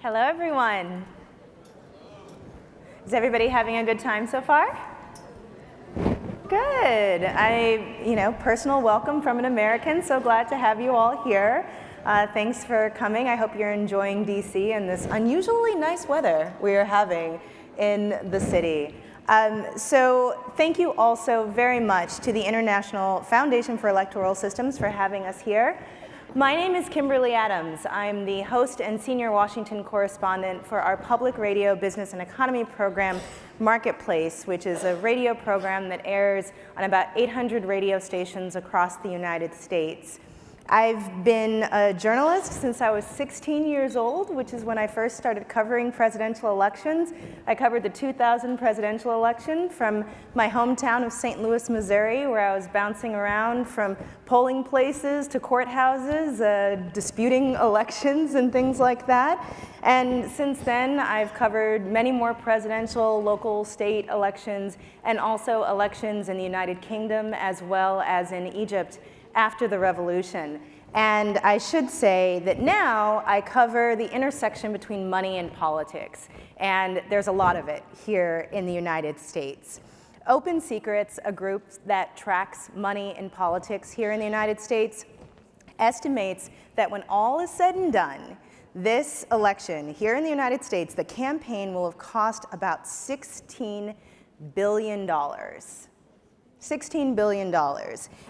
Hello, everyone. Is everybody having a good time so far? Good. Personal welcome from an American. So glad to have you all here. Thanks for coming. I hope you're enjoying DC and this unusually nice weather we are having in the city. So thank you also very much to the International Foundation for Electoral Systems for having us here. My name is Kimberly Adams. I'm the host and senior Washington correspondent for our public radio business and economy program, Marketplace, which is a radio program that airs on about 800 radio stations across the United States. I've been a journalist since I was 16 years old, which is when I first started covering presidential elections. I covered the 2000 presidential election from my hometown of St. Louis, Missouri, where I was bouncing around from polling places to courthouses, disputing elections and things like that. And since then, I've covered many more presidential, local, state elections, and also elections in the United Kingdom as well as in Egypt after the revolution. And I should say that now I cover the intersection between money and politics. And there's a lot of it here in the United States. Open Secrets, a group that tracks money in politics here in the United States, estimates that when all is said and done, this election here in the United States, the campaign will have cost about $16 billion. $16 billion.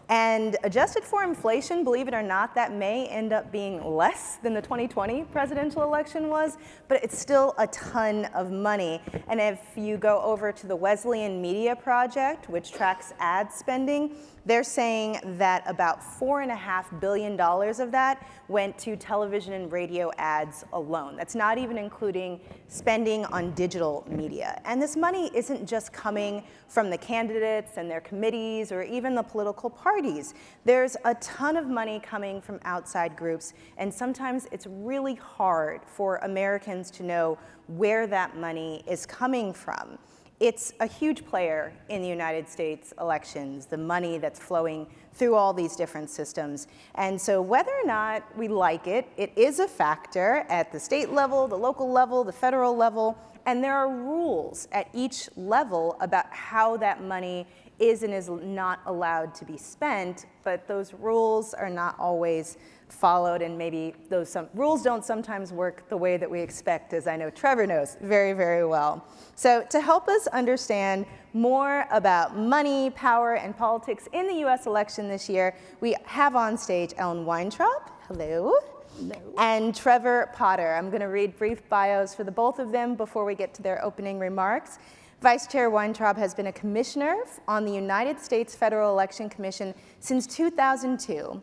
And adjusted for inflation, believe it or not, that may end up being less than the 2020 presidential election was, but it's still a ton of money. And if you go over to the Wesleyan Media Project, which tracks ad spending, they're saying that about $4.5 billion of that went to television and radio ads alone. That's not even including spending on digital media. And this money isn't just coming from the candidates and their committees or even the political parties. There's a ton of money coming from outside groups, and sometimes it's really hard for Americans to know where that money is coming from. It's a huge player in the United States elections, the money that's flowing through all these different systems. And so whether or not we like it, it is a factor at the state level, the local level, the federal level, and there are rules at each level about how that money is and is not allowed to be spent, but those rules are not always followed, and maybe those rules don't sometimes work the way that we expect, as I know Trevor knows very, very well. So to help us understand more about money, power, and politics in the US election this year, we have on stage Ellen Weintraub. Hello. Hello. And Trevor Potter. I'm going to read brief bios for the both of them before we get to their opening remarks. Vice Chair Weintraub has been a commissioner on the United States Federal Election Commission since 2002.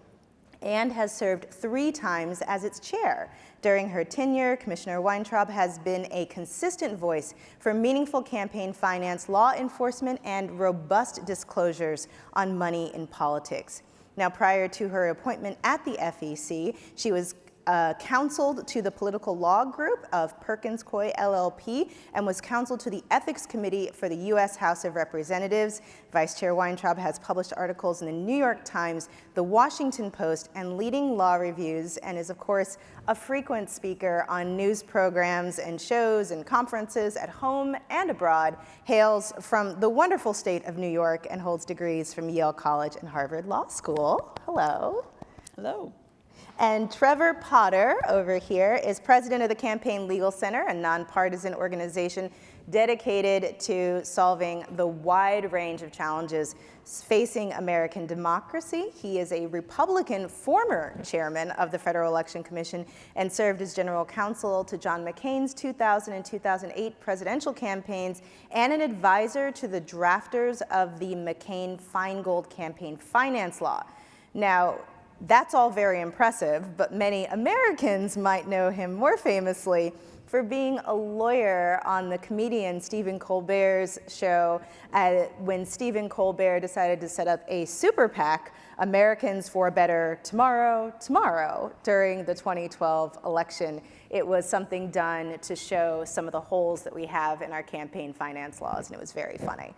And has served 3 times as its chair. During her tenure, Commissioner Weintraub has been a consistent voice for meaningful campaign finance, law enforcement, and robust disclosures on money in politics. Now, prior to her appointment at the FEC, she was counseled to the political law group of Perkins Coie LLP and was counseled to the ethics committee for the U.S. House of Representatives. Vice Chair Weintraub has published articles in the New York Times, the Washington Post, and leading law reviews, and is, of course, a frequent speaker on news programs and shows and conferences at home and abroad, hails from the wonderful state of New York, and holds degrees from Yale College and Harvard Law School. Hello. Hello. And Trevor Potter over here is president of the Campaign Legal Center, a nonpartisan organization dedicated to solving the wide range of challenges facing American democracy. He is a Republican former chairman of the Federal Election Commission and served as general counsel to John McCain's 2000 and 2008 presidential campaigns and an advisor to the drafters of the McCain-Feingold campaign finance law. Now, that's all very impressive, but many Americans might know him more famously for being a lawyer on the comedian Stephen Colbert's show when Stephen Colbert decided to set up a super PAC, Americans for a Better Tomorrow, during the 2012 election. It was something done to show some of the holes that we have in our campaign finance laws, and it was very funny.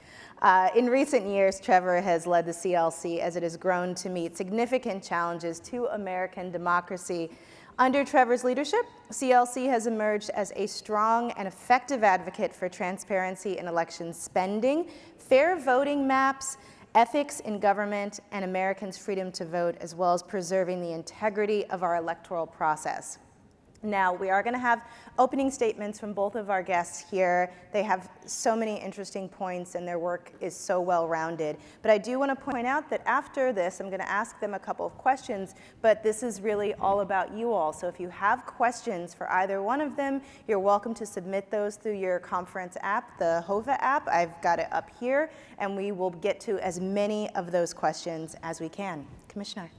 In recent years, Trevor has led the CLC as it has grown to meet significant challenges to American democracy Under Trevor's leadership, CLC has emerged as a strong and effective advocate for transparency in election spending, fair voting maps, ethics in government, and Americans' freedom to vote, as well as preserving the integrity of our electoral process. Now, we are going to have opening statements from both of our guests here. They have so many interesting points and their work is so well-rounded. But I do want to point out that after this, I'm going to ask them a couple of questions, but this is really all about you all. So if you have questions for either one of them, you're welcome to submit those through your conference app, the HOVA app. I've got it up here, and we will get to as many of those questions as we can. Commissioner.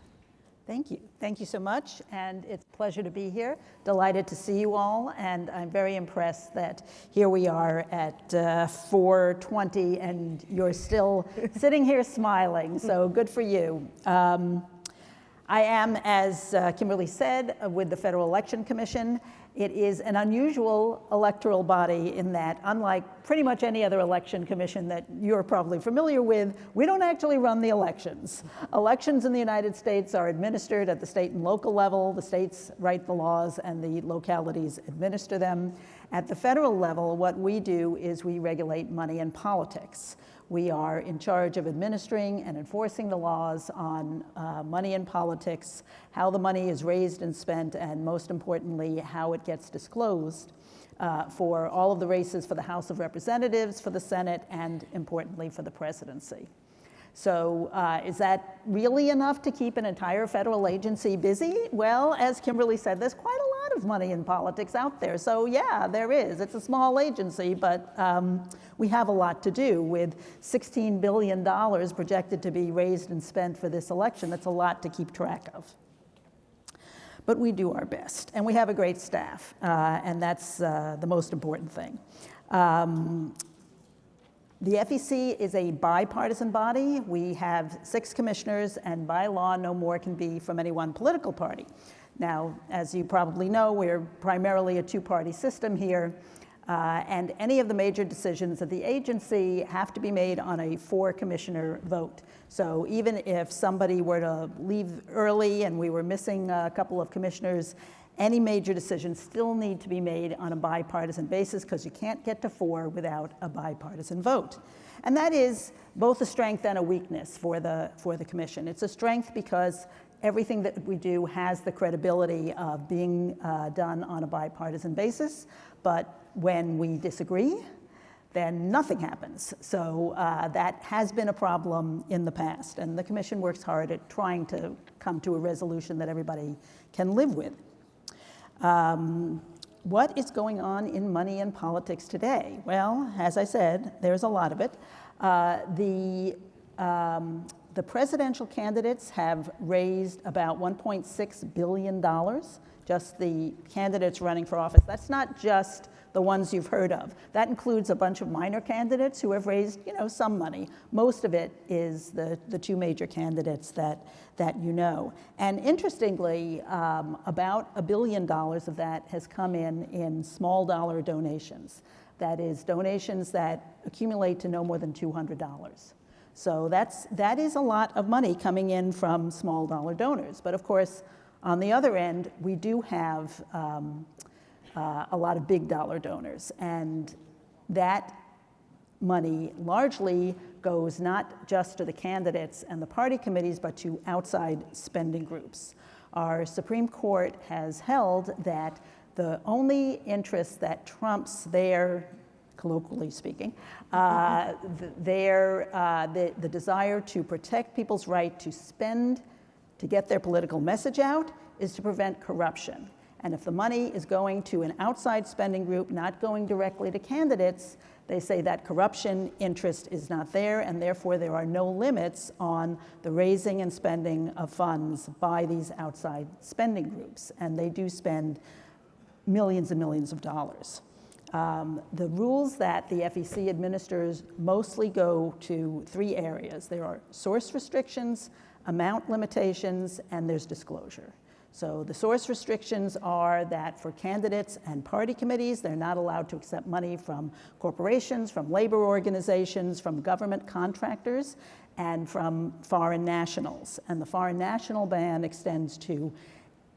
Thank you. Thank you so much, and it's a pleasure to be here. Delighted to see you all, and I'm very impressed that here we are at 4:20, and you're still sitting here smiling, so good for you. I am, as Kimberly said, with the Federal Election Commission. It is an unusual electoral body in that, unlike pretty much any other election commission that you're probably familiar with, we don't actually run the elections. Elections in the United States are administered at the state and local level. The states write the laws and the localities administer them. At the federal level, what we do is we regulate money and politics. We are in charge of administering and enforcing the laws on money and politics, how the money is raised and spent, and most importantly, how it gets disclosed for all of the races for the House of Representatives, for the Senate, and importantly, for the presidency. So is that really enough to keep an entire federal agency busy? Well, as Kimberly said, there's quite a lot of money in politics out there. So yeah, there is. It's a small agency, but we have a lot to do with $16 billion projected to be raised and spent for this election. That's a lot to keep track of. But we do our best, and we have a great staff, and that's the most important thing. The FEC is a bipartisan body. We have 6 commissioners, and by law, no more can be from any one political party. Now, as you probably know, we're primarily a 2-party system here, and any of the major decisions of the agency have to be made on a 4-commissioner vote. So even if somebody were to leave early and we were missing a couple of commissioners, any major decisions still need to be made on a bipartisan basis because you can't get to 4 without a bipartisan vote. And that is both a strength and a weakness for the commission. It's a strength because everything that we do has the credibility of being done on a bipartisan basis, but when we disagree, then nothing happens. So that has been a problem in the past, and the commission works hard at trying to come to a resolution that everybody can live with. What is going on in money and politics today? Well, as I said, there's a lot of it. The presidential candidates have raised about $1.6 billion, just the candidates running for office. That's not just the ones you've heard of. That includes a bunch of minor candidates who have raised, some money. Most of it is the 2 major candidates that you know. And interestingly, about $1 billion of that has come in small dollar donations. That is, donations that accumulate to no more than $200. So that is a lot of money coming in from small dollar donors. But of course, on the other end, we do have a lot of big dollar donors, and that money largely goes not just to the candidates and the party committees, but to outside spending groups. Our Supreme Court has held that the only interest that trumps their, colloquially speaking, the desire to protect people's right to spend to get their political message out is to prevent corruption. And if the money is going to an outside spending group, not going directly to candidates, they say that corruption interest is not there, and therefore there are no limits on the raising and spending of funds by these outside spending groups. And they do spend millions and millions of dollars. The rules that the FEC administers mostly go to 3 areas. There are source restrictions, amount limitations, and there's disclosure. So the source restrictions are that for candidates and party committees, they're not allowed to accept money from corporations, from labor organizations, from government contractors, and from foreign nationals. And the foreign national ban extends to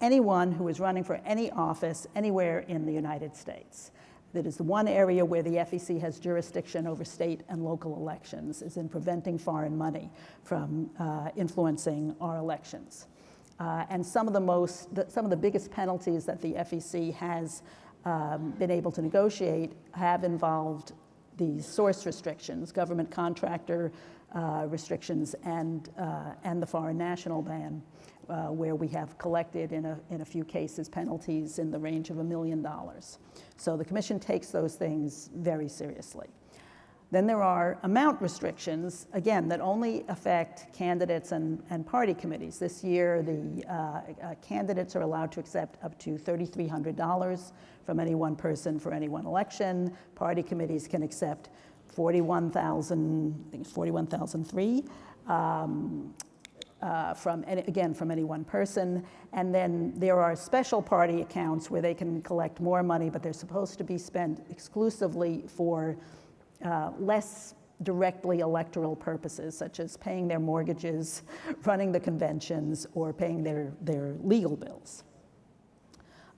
anyone who is running for any office anywhere in the United States. That is the one area where the FEC has jurisdiction over state and local elections, is in preventing foreign money from influencing our elections. And some of the biggest penalties that the FEC has been able to negotiate have involved these source restrictions, government contractor restrictions, and the foreign national ban, where we have collected in a few cases penalties in the range of $1 million. So the Commission takes those things very seriously. Then there are amount restrictions, again, that only affect candidates and party committees. This year, the candidates are allowed to accept up to $3,300 from any one person for any one election. Party committees can accept $41,300 from any one person. And then there are special party accounts where they can collect more money, but they're supposed to be spent exclusively for less directly electoral purposes, such as paying their mortgages, running the conventions, or paying their legal bills.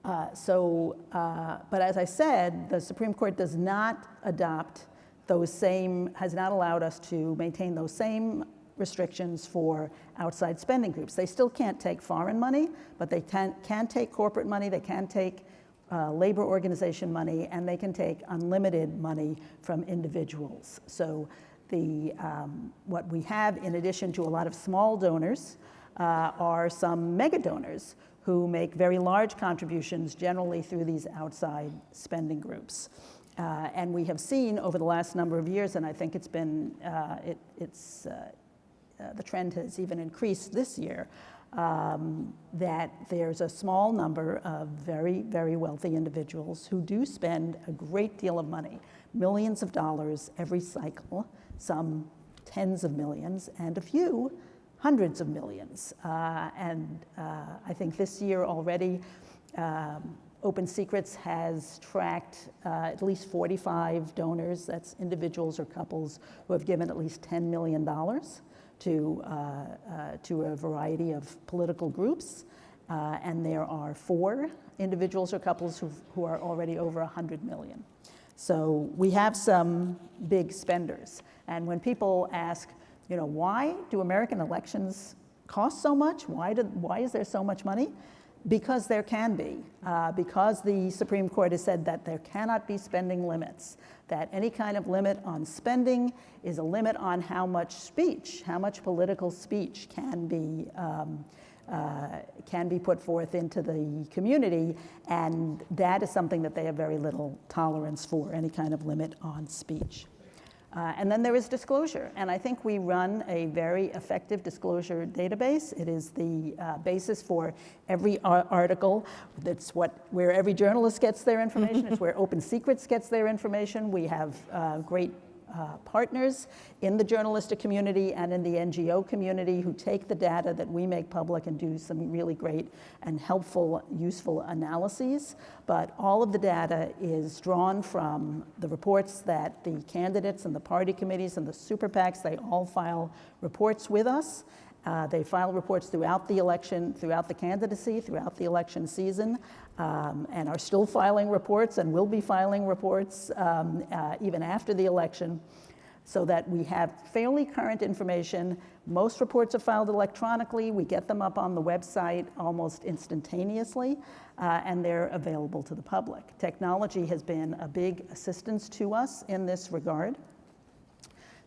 But as I said, the Supreme Court does not has not allowed us to maintain those same restrictions for outside spending groups. They still can't take foreign money, but they can take corporate money, they can take labor organization money, and they can take unlimited money from individuals. So what we have, in addition to a lot of small donors, are some mega donors who make very large contributions, generally through these outside spending groups. And we have seen over the last number of years, and I think it's been, the trend has even increased this year, that there's a small number of very, very wealthy individuals who do spend a great deal of money, millions of dollars every cycle, some tens of millions, and a few hundreds of millions. And I think this year already, Open Secrets has tracked at least 45 donors, that's individuals or couples, who have given at least $10 million to a variety of political groups. And there are 4 individuals or couples who are already over 100 million. So we have some big spenders. And when people ask, why do American elections cost so much? Why is there so much money? Because there can be, because the Supreme Court has said that there cannot be spending limits, that any kind of limit on spending is a limit on how much speech, how much political speech can be put forth into the community, and that is something that they have very little tolerance for, any kind of limit on speech. And then there is disclosure, and I think we run a very effective disclosure database. It is the basis for every article. That's where every journalist gets their information. It's where Open Secrets gets their information. We have great partners in the journalistic community and in the NGO community who take the data that we make public and do some really great and helpful, useful analyses. But all of the data is drawn from the reports that the candidates and the party committees and the super PACs, they all file reports with us. They file reports throughout the election, throughout the candidacy, throughout the election season, and are still filing reports and will be filing reports even after the election, so that we have fairly current information. Most reports are filed electronically. We get them up on the website almost instantaneously, and they're available to the public. Technology has been a big assistance to us in this regard.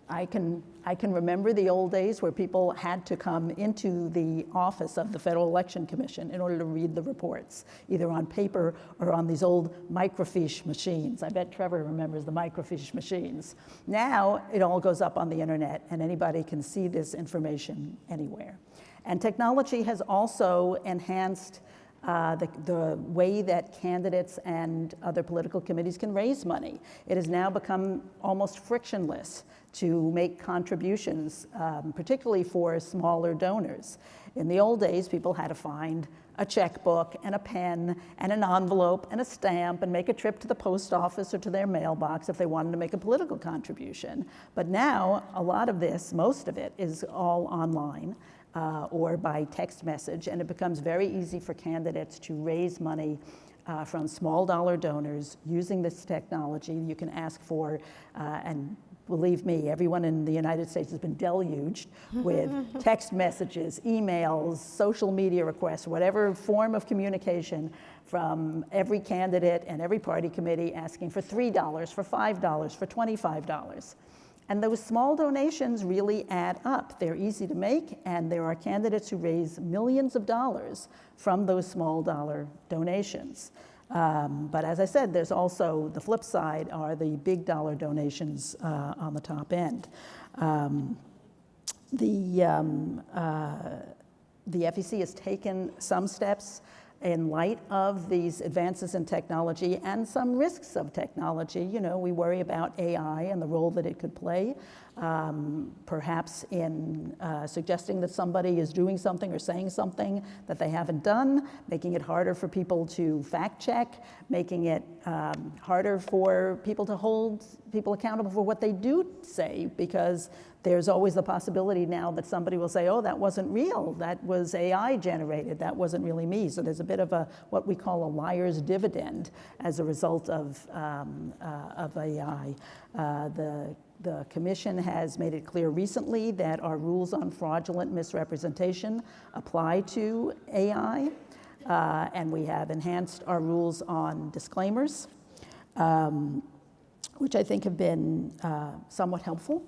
I can remember the old days where people had to come into the office of the Federal Election Commission in order to read the reports, either on paper or on these old microfiche machines. I bet Trevor remembers the microfiche machines. Now it all goes up on the internet and anybody can see this information anywhere. And technology has also enhanced the way that candidates and other political committees can raise money. It has now become almost frictionless to make contributions, particularly for smaller donors. In the old days, people had to find a checkbook and a pen and an envelope and a stamp and make a trip to the post office or to their mailbox if they wanted to make a political contribution. But now, a lot of this, most of it, is all online. or by text message, and it becomes very easy for candidates to raise money from small dollar donors using this technology. You can ask for, and believe me, everyone in the United States has been deluged with text messages, emails, social media requests, whatever form of communication from every candidate and every party committee asking for $3, for $5, for $25. And those small donations really add up. They're easy to make, and there are candidates who raise millions of dollars from those small dollar donations. But as I said, there's also the flip side are the big dollar donations on the top end. The FEC has taken some steps in light of these advances in technology and some risks of technology. You know, we worry about AI and the role that it could play, perhaps in suggesting that somebody is doing something or saying something that they haven't done, making it harder for people to fact check, making it harder for people to hold people accountable for what they do say, because there's always the possibility now that somebody will say, oh, that wasn't real, that was AI generated, that wasn't really me. So there's a bit of what we call a liar's dividend as a result of AI. The commission has made it clear recently that our rules on fraudulent misrepresentation apply to AI, and we have enhanced our rules on disclaimers, which I think have been somewhat helpful.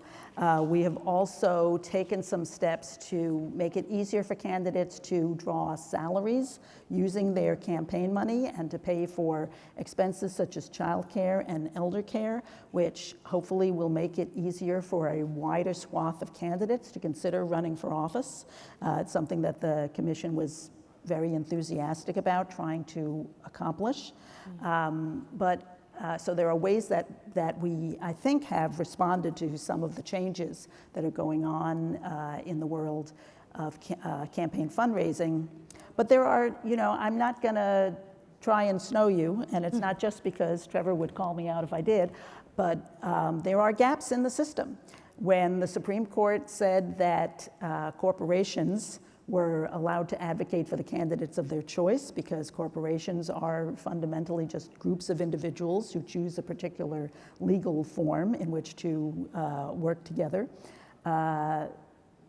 We have also taken some steps to make it easier for candidates to draw salaries using their campaign money and to pay for expenses such as childcare and elder care, which hopefully will make it easier for a wider swath of candidates to consider running for office. It's something that the commission was very enthusiastic about trying to accomplish. So there are ways that we, I think, have responded to some of the changes that are going on in the world of campaign fundraising. But there are, you know, I'm not going to try and snow you, and it's not just because Trevor would call me out if I did, but there are gaps in the system. When the Supreme Court said that corporations were allowed to advocate for the candidates of their choice, because corporations are fundamentally just groups of individuals who choose a particular legal form in which to work together.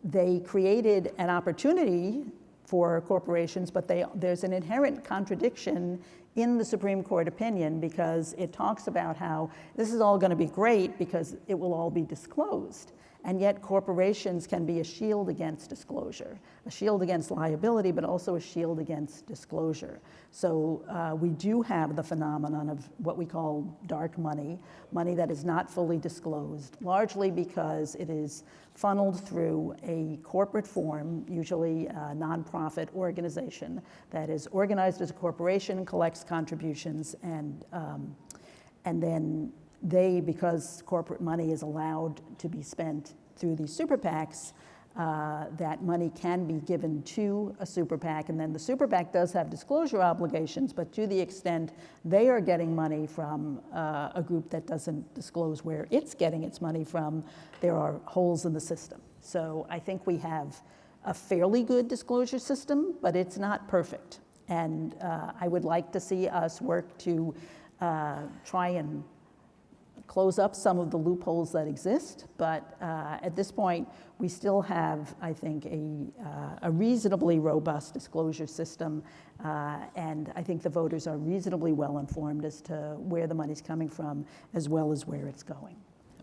They created an opportunity for corporations, but there's an inherent contradiction in the Supreme Court opinion, because it talks about how this is all going to be great because it will all be disclosed. And yet corporations can be a shield against disclosure, a shield against liability, but also a shield against disclosure. So we do have the phenomenon of what we call dark money, money that is not fully disclosed, largely because it is funneled through a corporate form, usually a nonprofit organization that is organized as a corporation, collects contributions, and then they, because corporate money is allowed to be spent through these super PACs, that money can be given to a super PAC, and then the super PAC does have disclosure obligations, but to the extent they are getting money from a group that doesn't disclose where it's getting its money from, there are holes in the system. So I think we have a fairly good disclosure system, but it's not perfect. And I would like to see us work to try and close up some of the loopholes that exist, but at this point, we still have, I think, a reasonably robust disclosure system, and I think the voters are reasonably well informed as to where the money's coming from, as well as where it's going.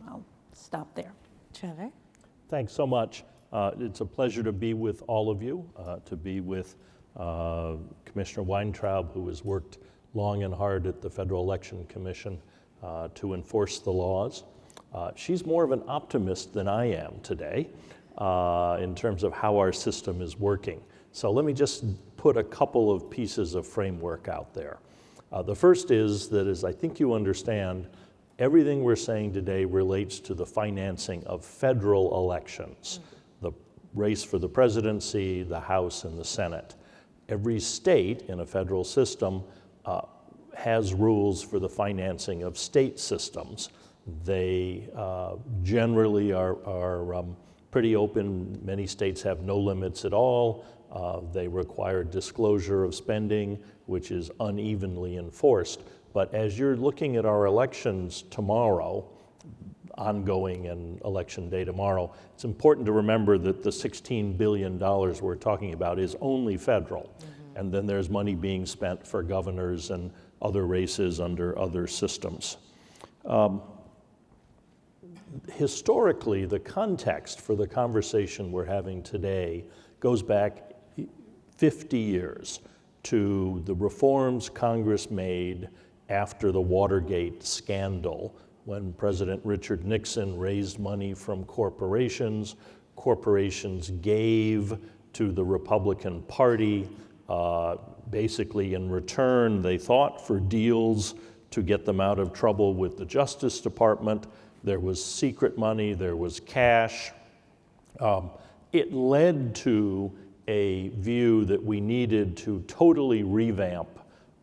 I'll stop there. Trevor? Thanks so much. It's a pleasure to be with all of you, to be with Commissioner Weintraub, who has worked long and hard at the Federal Election Commission to enforce the laws. She's more of an optimist than I am today in terms of how our system is working. So let me just put a couple of pieces of framework out there. The first is that, as I think you understand, everything we're saying today relates to the financing of federal elections, the race for the presidency, the House, and the Senate. Every state in a federal system has rules for the financing of state systems. They generally are pretty open. Many states have no limits at all. They require disclosure of spending, which is unevenly enforced. But as you're looking at our elections tomorrow, ongoing and election day tomorrow, it's important to remember that the $16 billion we're talking about is only federal. And then there's money being spent for governors and other races under other systems. Historically, the context for the conversation we're having today goes back 50 years to the reforms Congress made after the Watergate scandal, when President Richard Nixon raised money from corporations. Corporations gave to the Republican Party, basically in return, they thought, for deals to get them out of trouble with the Justice Department. There was secret money, there was cash. It led to a view that we needed to totally revamp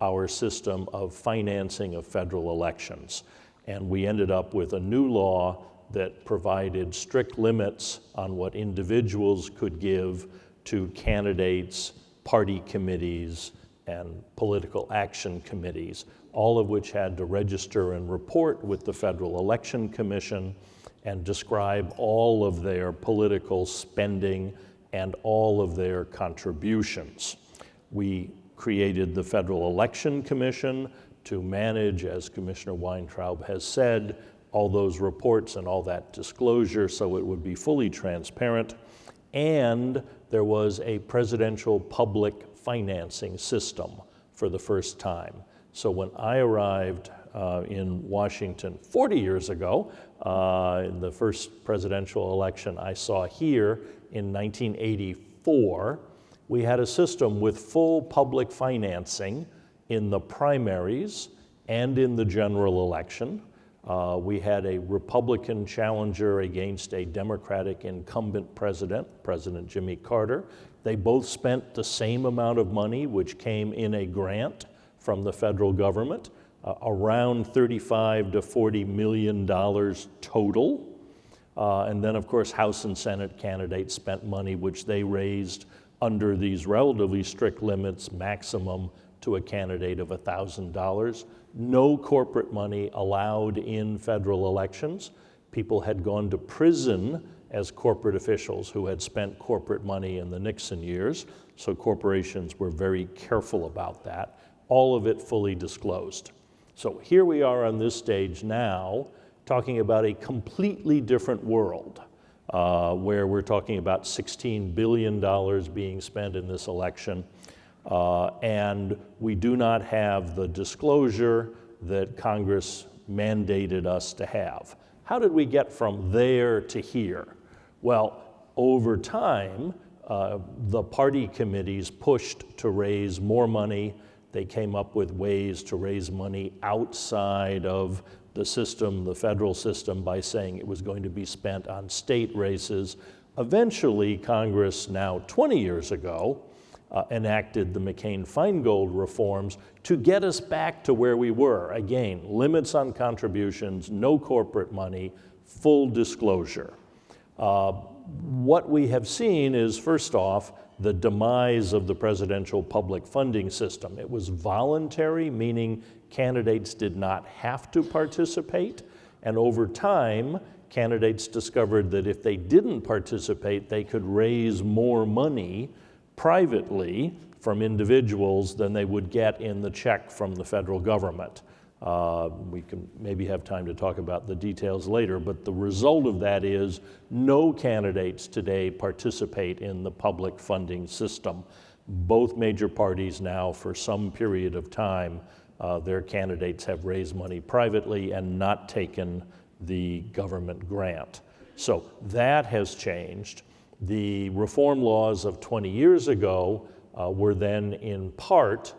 our system of financing of federal elections. And we ended up with a new law that provided strict limits on what individuals could give to candidates, party committees, and political action committees, all of which had to register and report with the Federal Election Commission and describe all of their political spending and all of their contributions. We created the Federal Election Commission to manage, as Commissioner Weintraub has said, all those reports and all that disclosure so it would be fully transparent. And there was a presidential public financing system for the first time. So when I arrived in Washington 40 years ago, in the first presidential election I saw here in 1984, we had a system with full public financing in the primaries and in the general election. We had a Republican challenger against a Democratic incumbent president, President Jimmy Carter. They both spent the same amount of money, which came in a grant from the federal government, around $35 to $40 million total. And then, of course, House and Senate candidates spent money which they raised under these relatively strict limits, maximum to a candidate of $1,000. No corporate money allowed in federal elections. People had gone to prison as corporate officials who had spent corporate money in the Nixon years, so corporations were very careful about that. All of it fully disclosed. So here we are on this stage now, talking about a completely different world, where we're talking about $16 billion being spent in this election, and we do not have the disclosure that Congress mandated us to have. How did we get from there to here? Well, over time, the party committees pushed to raise more money. They came up with ways to raise money outside of the system, the federal system, by saying it was going to be spent on state races. Eventually, Congress, now 20 years ago, enacted the McCain-Feingold reforms to get us back to where we were. Again, limits on contributions, no corporate money, full disclosure. What we have seen is, first off, the demise of the presidential public funding system. It was voluntary, meaning candidates did not have to participate, and over time, candidates discovered that if they didn't participate, they could raise more money privately from individuals than they would get in the check from the federal government. We can maybe have time to talk about the details later, but the result of that is no candidates today participate in the public funding system. Both major parties now, for some period of time, their candidates have raised money privately and not taken the government grant. So that has changed. The reform laws of 20 years ago were then in part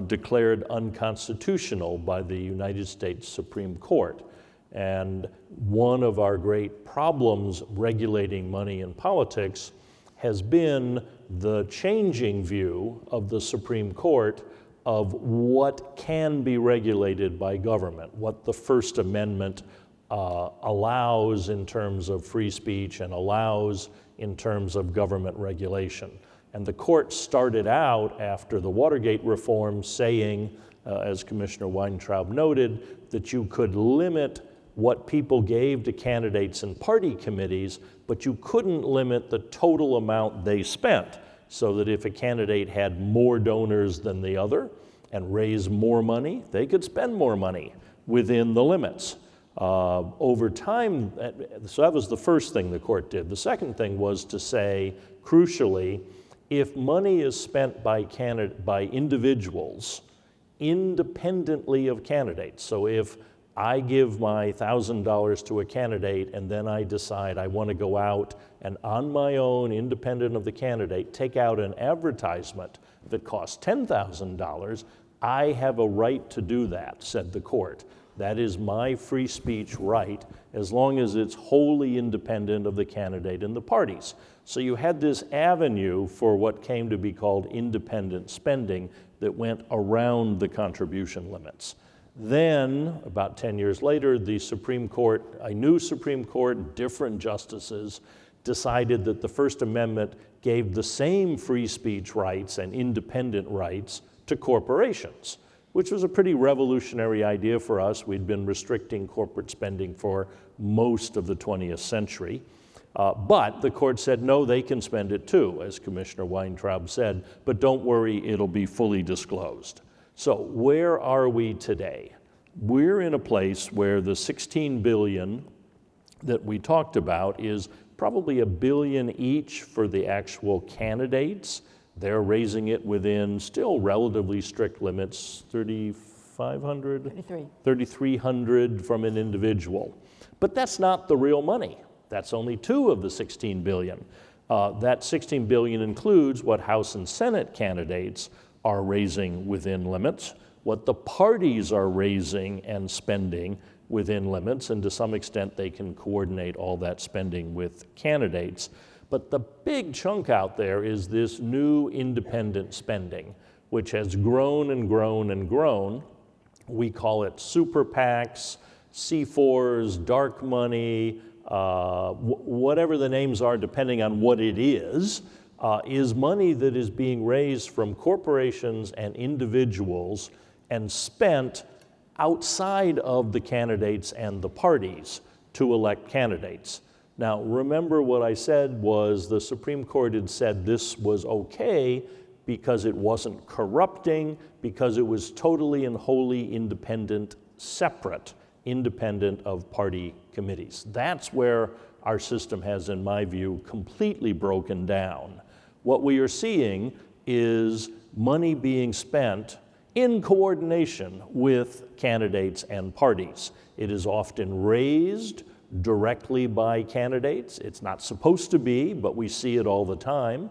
declared unconstitutional by the United States Supreme Court. And one of our great problems regulating money in politics has been the changing view of the Supreme Court of what can be regulated by government, what the First Amendment allows in terms of free speech and allows in terms of government regulation. And the court started out after the Watergate reform saying, as Commissioner Weintraub noted, that you could limit what people gave to candidates and party committees, but you couldn't limit the total amount they spent, so that if a candidate had more donors than the other and raised more money, they could spend more money within the limits. Over time, so that was the first thing the court did. The second thing was to say, crucially, if money is spent by individuals independently of candidates, so if I give my $1,000 to a candidate and then I decide I want to go out and on my own, independent of the candidate, take out an advertisement that costs $10,000, I have a right to do that, said the court. That is my free speech right, as long as it's wholly independent of the candidate and the parties. So you had this avenue for what came to be called independent spending that went around the contribution limits. Then, about 10 years later, the Supreme Court, a new Supreme Court, different justices, decided that the First Amendment gave the same free speech rights and independent rights to corporations, which was a pretty revolutionary idea for us. We'd been restricting corporate spending for most of the 20th century. But the court said, no, they can spend it too, as Commissioner Weintraub said, but don't worry, it'll be fully disclosed. So where are we today? We're in a place where the $16 billion that we talked about is probably $1 billion each for the actual candidates. They're raising it within still relatively strict limits, $3,300 from an individual. But that's not the real money. That's only 2 of the $16 billion. That $16 billion includes what House and Senate candidates are raising within limits, what the parties are raising and spending within limits, and to some extent they can coordinate all that spending with candidates. But the big chunk out there is this new independent spending, which has grown and grown and grown. We call it super PACs, C4s, dark money, whatever the names are depending on what it is money that is being raised from corporations and individuals and spent outside of the candidates and the parties to elect candidates. Now, remember what I said was the Supreme Court had said this was okay because it wasn't corrupting, because it was totally and wholly independent, separate, independent of party committees. That's where our system has, in my view, completely broken down. What we are seeing is money being spent in coordination with candidates and parties. It is often raised directly by candidates. It's not supposed to be, but we see it all the time.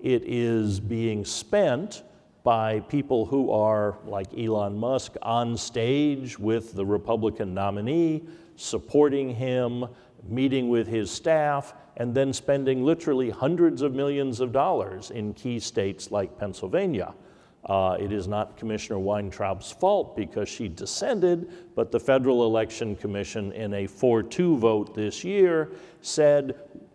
It is being spent by people who are, like Elon Musk, on stage with the Republican nominee, supporting him, meeting with his staff, and then spending literally hundreds of millions of dollars in key states like Pennsylvania. It is not Commissioner Weintraub's fault because she dissented, but the Federal Election Commission in a 4-2 vote this year said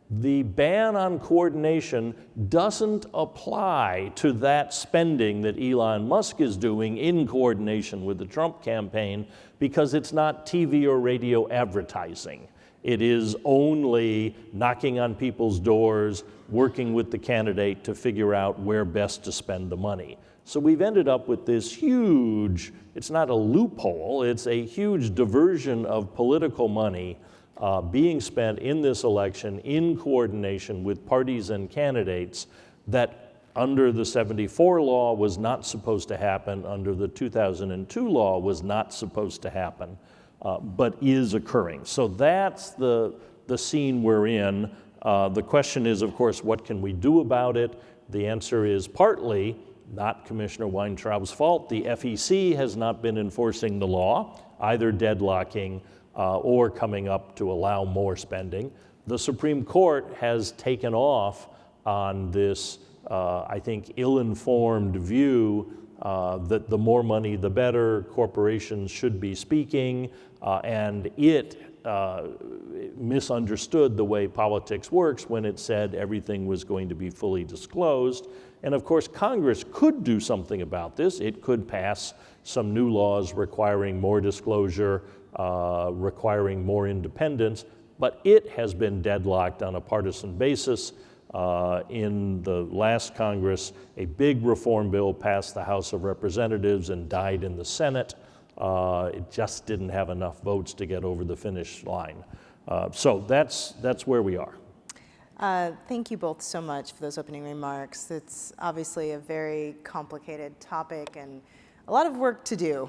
the ban on coordination doesn't apply to that spending that Elon Musk is doing in coordination with the Trump campaign because it's not TV or radio advertising. It is only knocking on people's doors, working with the candidate to figure out where best to spend the money. So we've ended up with this huge, it's not a loophole, it's a huge diversion of political money being spent in this election in coordination with parties and candidates that under the 74 law was not supposed to happen, under the 2002 law was not supposed to happen, but is occurring. So that's the scene we're in. The question is, of course, what can we do about it? The answer is partly not Commissioner Weintraub's fault. The FEC has not been enforcing the law, either deadlocking or coming up to allow more spending. The Supreme Court has taken off on this, I think, ill-informed view that the more money the better, corporations should be speaking, and it misunderstood the way politics works when it said everything was going to be fully disclosed. And of course, Congress could do something about this. It could pass some new laws requiring more disclosure, requiring more independence, but it has been deadlocked on a partisan basis. In the last Congress, a big reform bill passed the House of Representatives and died in the Senate. It just didn't have enough votes to get over the finish line. So that's where we are. Thank you both so much for those opening remarks. It's obviously a very complicated topic and a lot of work to do,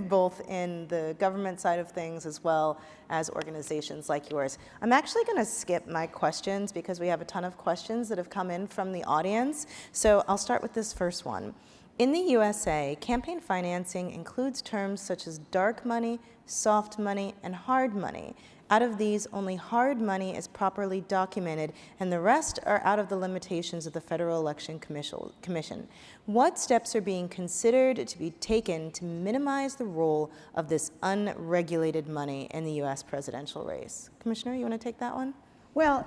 both in the government side of things as well as organizations like yours. I'm actually going to skip my questions because we have a ton of questions that have come in from the audience. So I'll start with this first one. In the USA, campaign financing includes terms such as dark money, soft money, and hard money. Out of these, only hard money is properly documented, and the rest are out of the limitations of the Federal Election Commission. What steps are being considered to be taken to minimize the role of this unregulated money in the U.S. presidential race? Commissioner, you want to take that one? Well,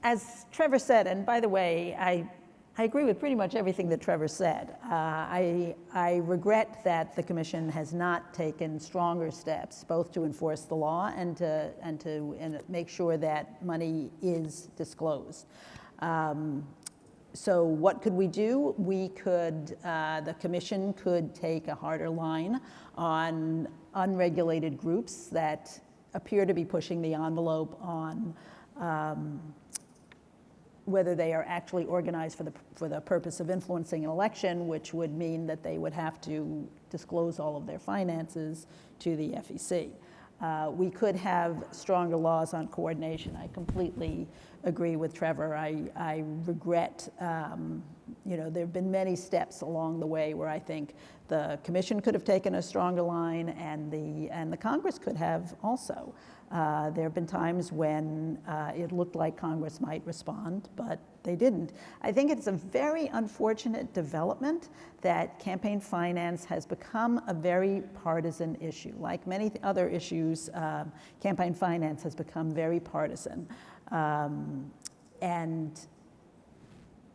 as Trevor said, and by the way, I agree with pretty much everything that Trevor said. I regret that the Commission has not taken stronger steps, both to enforce the law and to make sure that money is disclosed. So what could we do? We could, the Commission could take a harder line on unregulated groups that appear to be pushing the envelope on whether they are actually organized for the purpose of influencing an election, which would mean that they would have to disclose all of their finances to the FEC. We could have stronger laws on coordination. I completely agree with Trevor. I regret, there have been many steps along the way where I think the Commission could have taken a stronger line, and the Congress could have also. There have been times when it looked like Congress might respond, but they didn't. I think it's a very unfortunate development that campaign finance has become a very partisan issue. Like many other issues, campaign finance has become very partisan. And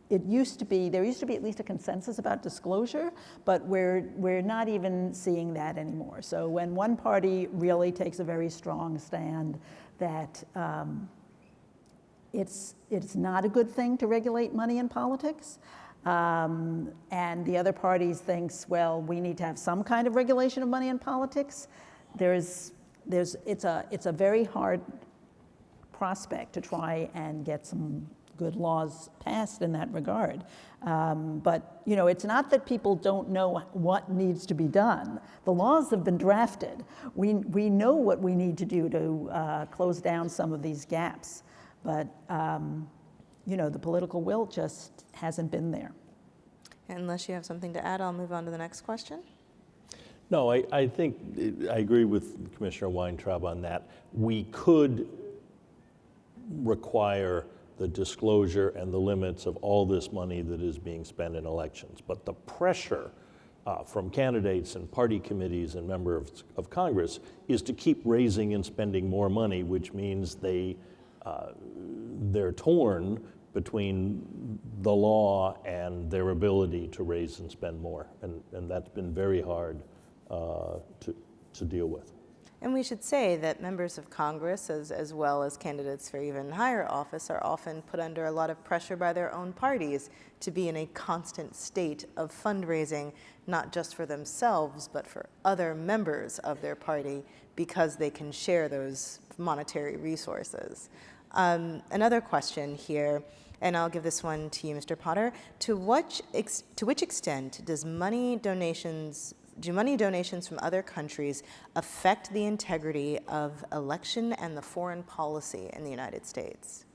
there used to be at least a consensus about disclosure, but we're not even seeing that anymore. So when one party really takes a very strong stand that it's not a good thing to regulate money in politics, and the other party thinks, well, we need to have some kind of regulation of money in politics, it's a very hard prospect to try and get some good laws passed in that regard. But it's not that people don't know what needs to be done. The laws have been drafted. We know what we need to do to close down some of these gaps. But the political will just hasn't been there. Unless you have something to add, I'll move on to the next question. No, I think I agree with Commissioner Weintraub on that. We could require the disclosure and the limits of all this money that is being spent in elections. But the pressure from candidates and party committees and members of Congress is to keep raising and spending more money, which means they're torn between the law and their ability to raise and spend more. And that's been very hard to deal with. And we should say that members of Congress, as well as candidates for even higher office, are often put under a lot of pressure by their own parties to be in a constant state of fundraising, not just for themselves, but for other members of their party, because they can share those monetary resources. Another question here, and I'll give this one to you, Mr. Potter. To which extent do money donations from other countries affect the integrity of election and the foreign policy in the United States?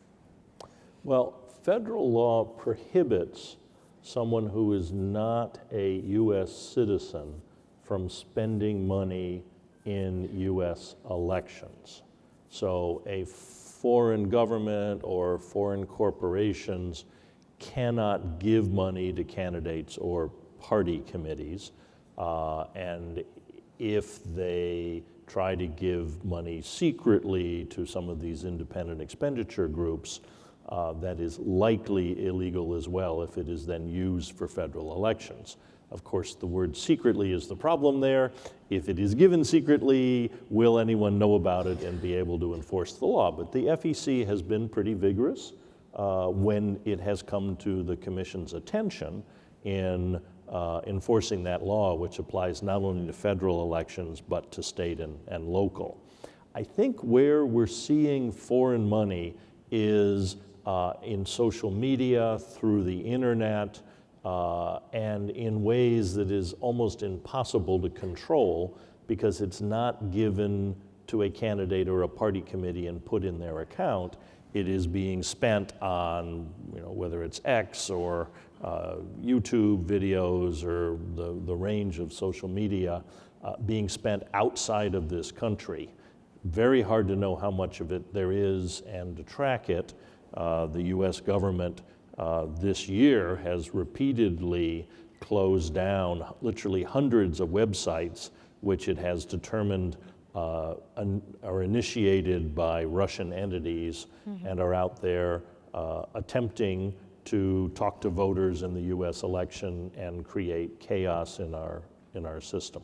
Well, federal law prohibits someone who is not a U.S. citizen from spending money in U.S. elections. So a foreign government or foreign corporations cannot give money to candidates or party committees. And if they try to give money secretly to some of these independent expenditure groups, that is likely illegal as well if it is then used for federal elections. Of course, the word secretly is the problem there. If it is given secretly, will anyone know about it and be able to enforce the law? But the FEC has been pretty vigorous when it has come to the Commission's attention in enforcing that law, which applies not only to federal elections, but to state and local. I think where we're seeing foreign money is in social media, through the internet, and in ways that is almost impossible to control because it's not given to a candidate or a party committee and put in their account. It is being spent on, whether it's X or YouTube videos or the range of social media being spent outside of this country. Very hard to know how much of it there is and to track it. The US government this year has repeatedly closed down literally hundreds of websites which it has determined are initiated by Russian entities and are out there attempting to talk to voters in the US election and create chaos in our system.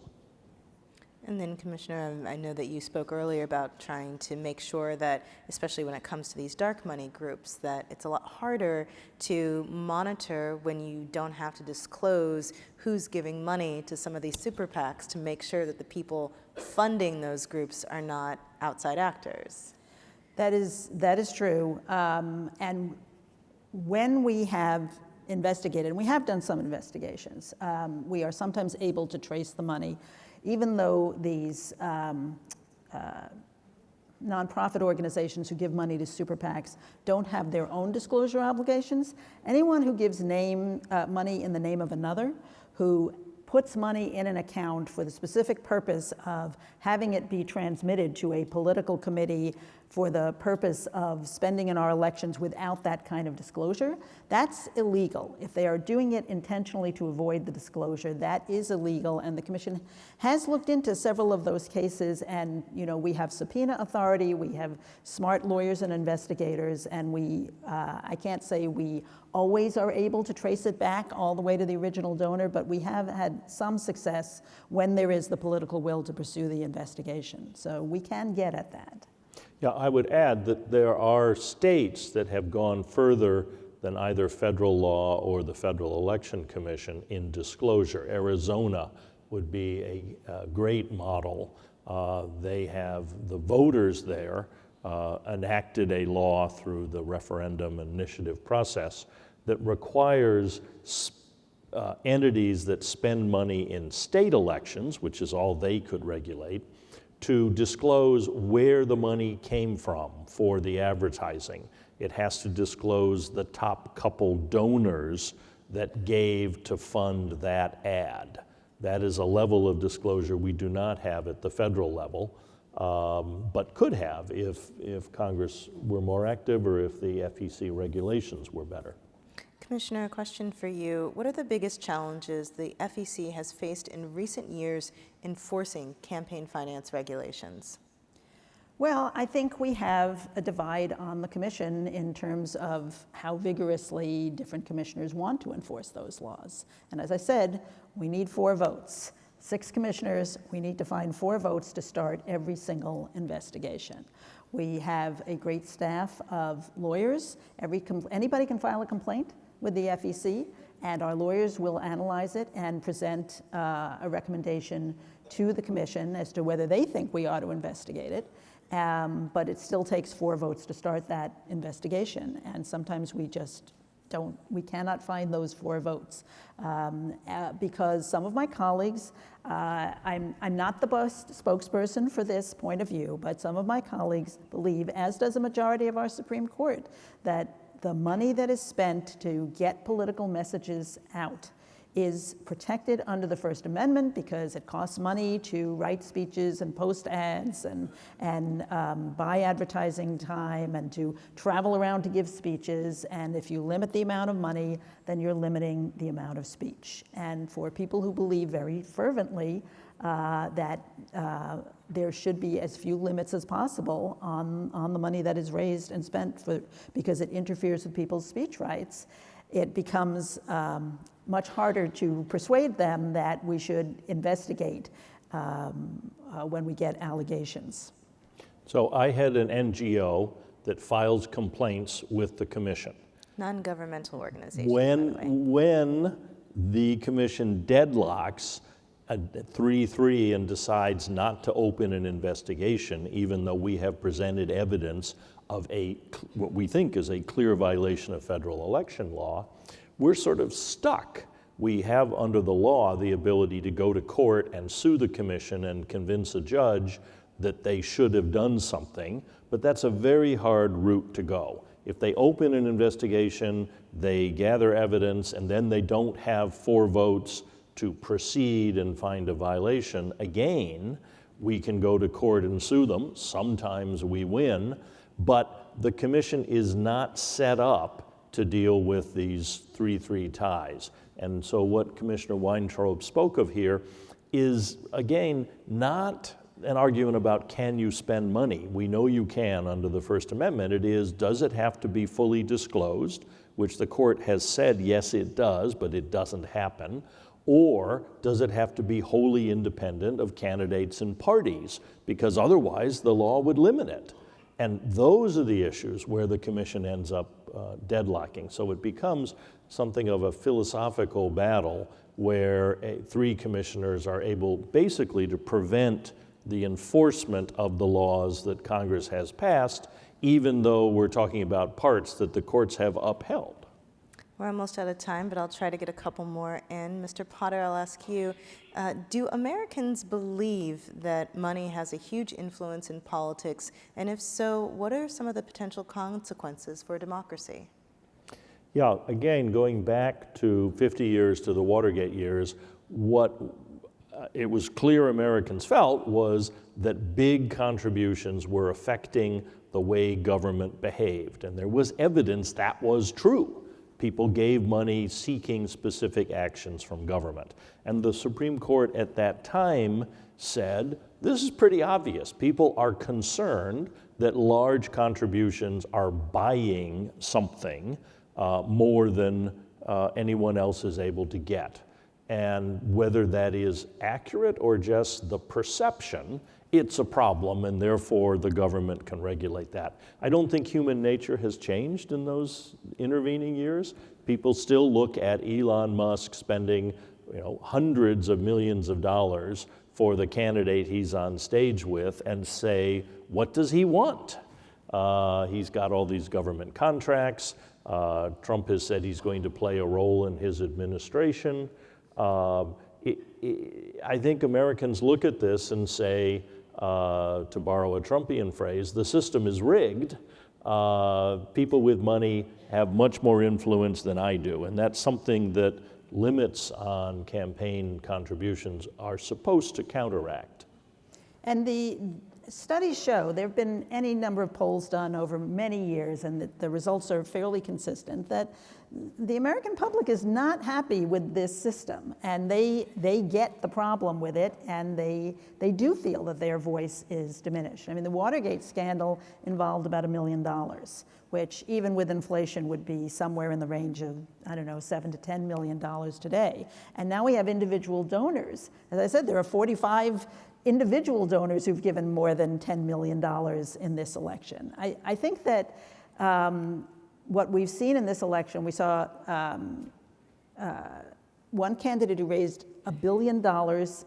And then, Commissioner, I know that you spoke earlier about trying to make sure that, especially when it comes to these dark money groups, that it's a lot harder to monitor when you don't have to disclose who's giving money to some of these super PACs to make sure that the people funding those groups are not outside actors. That is true. And when we have investigated, and we have done some investigations, we are sometimes able to trace the money. Even though these nonprofit organizations who give money to super PACs don't have their own disclosure obligations, anyone who gives money in the name of another, who puts money in an account for the specific purpose of having it be transmitted to a political committee for the purpose of spending in our elections without that kind of disclosure, that's illegal. If they are doing it intentionally to avoid the disclosure, that is illegal, and the Commission has looked into several of those cases, and we have subpoena authority, we have smart lawyers and investigators, and I can't say we always are able to trace it back all the way to the original donor, but we have had some success when there is the political will to pursue the investigation. So we can get at that. Yeah, I would add that there are states that have gone further than either federal law or the Federal Election Commission in disclosure. Arizona would be a great model. They have the voters there enacted a law through the referendum initiative process that requires entities that spend money in state elections, which is all they could regulate, to disclose where the money came from for the advertising. It has to disclose the top couple donors that gave to fund that ad. That is a level of disclosure we do not have at the federal level, but could have if Congress were more active or if the FEC regulations were better. Commissioner, a question for you. What are the biggest challenges the FEC has faced in recent years enforcing campaign finance regulations? Well, I think we have a divide on the Commission in terms of how vigorously different commissioners want to enforce those laws. And as I said, we need 4 votes. 6 commissioners, we need to find 4 votes to start every single investigation. We have a great staff of lawyers. Anybody can file a complaint with the FEC, and our lawyers will analyze it and present a recommendation to the Commission as to whether they think we ought to investigate it. But it still takes 4 votes to start that investigation, and sometimes we cannot find those 4 votes because some of my colleagues, I'm not the best spokesperson for this point of view, but some of my colleagues believe, as does a majority of our Supreme Court, that the money that is spent to get political messages out is protected under the First Amendment because it costs money to write speeches and post ads and buy advertising time and to travel around to give speeches. And if you limit the amount of money, then you're limiting the amount of speech. And for people who believe very fervently that there should be as few limits as possible on the money that is raised and spent because it interferes with people's speech rights, it becomes much harder to persuade them that we should investigate when we get allegations. So I had an NGO that files complaints with the commission. Non-governmental organization, When the commission deadlocks 3-3 and decides not to open an investigation, even though we have presented evidence of what we think is a clear violation of federal election law, we're sort of stuck. We have under the law the ability to go to court and sue the commission and convince a judge that they should have done something, but that's a very hard route to go. If they open an investigation, they gather evidence, and then they don't have 4 votes to proceed and find a violation, again, we can go to court and sue them. Sometimes we win, but the commission is not set up to deal with these 3-3 ties. And so what Commissioner Weintraub spoke of here is, again, not an argument about can you spend money. We know you can under the First Amendment. It is, does it have to be fully disclosed, which the court has said, yes, it does, but it doesn't happen. Or does it have to be wholly independent of candidates and parties? Because otherwise the law would limit it. And those are the issues where the commission ends up deadlocking. So it becomes something of a philosophical battle where 3 commissioners are able basically to prevent the enforcement of the laws that Congress has passed, even though we're talking about parts that the courts have upheld. We're almost out of time, but I'll try to get a couple more in. Mr. Potter, I'll ask you, do Americans believe that money has a huge influence in politics? And if so, what are some of the potential consequences for democracy? Yeah, again, going back to 50 years to the Watergate years, what it was clear Americans felt was that big contributions were affecting the way government behaved. And there was evidence that was true. People gave money seeking specific actions from government. And the Supreme Court at that time said, this is pretty obvious. People are concerned that large contributions are buying something more than anyone else is able to get. And whether that is accurate or just the perception, it's a problem, and therefore the government can regulate that. I don't think human nature has changed in those intervening years. People still look at Elon Musk spending, hundreds of millions of dollars for the candidate he's on stage with and say, what does he want? He's got all these government contracts. Trump has said he's going to play a role in his administration. I think Americans look at this and say, to borrow a Trumpian phrase, the system is rigged. People with money have much more influence than I do, and that's something that limits on campaign contributions are supposed to counteract. And the studies show, there have been any number of polls done over many years, and the results are fairly consistent, that the American public is not happy with this system, and they get the problem with it, and they do feel that their voice is diminished. I mean, the Watergate scandal involved about $1 million, which even with inflation would be somewhere in the range of, $7 to $10 million today. And now we have individual donors. As I said, there are 45 individual donors who've given more than $10 million in this election. I think that what we've seen in this election, we saw one candidate who raised $1 billion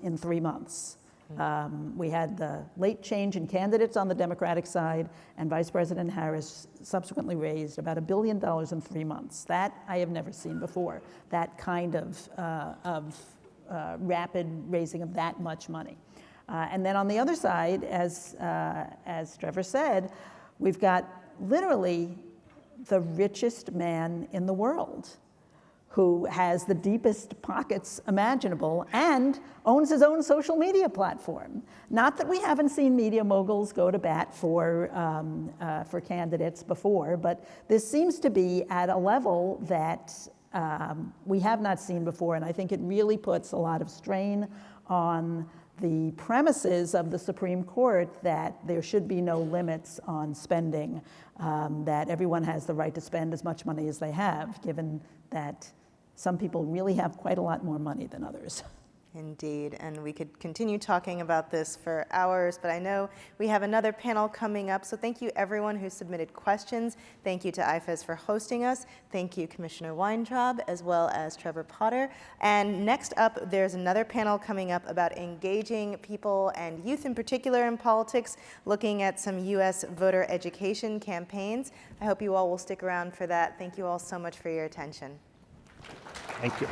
in 3 months. We had the late change in candidates on the Democratic side, and Vice President Harris subsequently raised about $1 billion in 3 months. That I have never seen before, that kind of rapid raising of that much money. And then on the other side, as Trevor said, we've got literally the richest man in the world who has the deepest pockets imaginable and owns his own social media platform. Not that we haven't seen media moguls go to bat for candidates before, but this seems to be at a level that we have not seen before, and I think it really puts a lot of strain on the premises of the Supreme Court that there should be no limits on spending, that everyone has the right to spend as much money as they have, given that some people really have quite a lot more money than others. Indeed, and we could continue talking about this for hours, but I know we have another panel coming up, so thank you everyone who submitted questions. Thank you to IFES for hosting us. Thank you Commissioner Weintraub as well as Trevor Potter. And next up, there's another panel coming up about engaging people and youth in particular in politics, looking at some U.S. voter education campaigns. I hope you all will stick around for that. Thank you all so much for your attention. Thank you.